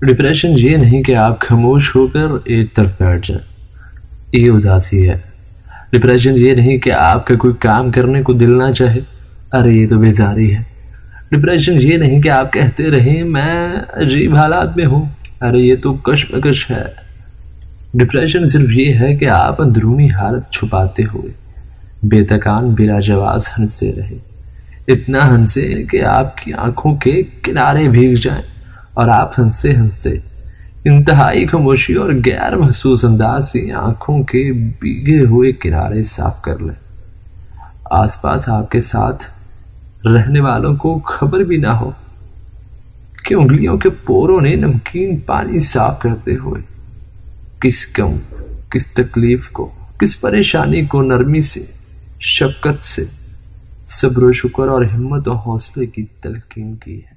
Depression یہ نہیں کہ آپ خاموش ہو کر ایک طرف بیٹھ جائیں، یہ اداسی ہے۔ ڈپریشن یہ نہیں کہ آپ کا کوئی کام کرنے کو دل نہ چاہے، ارے یہ تو بیزاری ہے۔ ڈپریشن یہ نہیں کہ آپ کہتے رہیں میں عجیب حالات میں ہوں، ارے یہ تو کشمکش ہے۔ ڈپریشن صرف یہ ہے کہ آپ اندرونی حالت چھپاتے ہوئے بے تکان بلا جواز ہنستے رہے، اتنا ہنسے کہ آپ کی آنکھوں کے کنارے بھیگ جائیں اور آپ ہنستے ہنستے انتہائی خاموشی اور غیر محسوس انداز سے آنکھوں کے بھیگے ہوئے کنارے صاف کر لیں۔ آس پاس آپ کے ساتھ رہنے والوں کو خبر بھی نہ ہو کہ انگلیوں کے پوروں نے نمکین پانی صاف کرتے ہوئے کس غم، کس تکلیف کو، کس پریشانی کو نرمی سے، شفقت سے، صبر و شکر اور ہمت و حوصلے کی تلقین کی ہے۔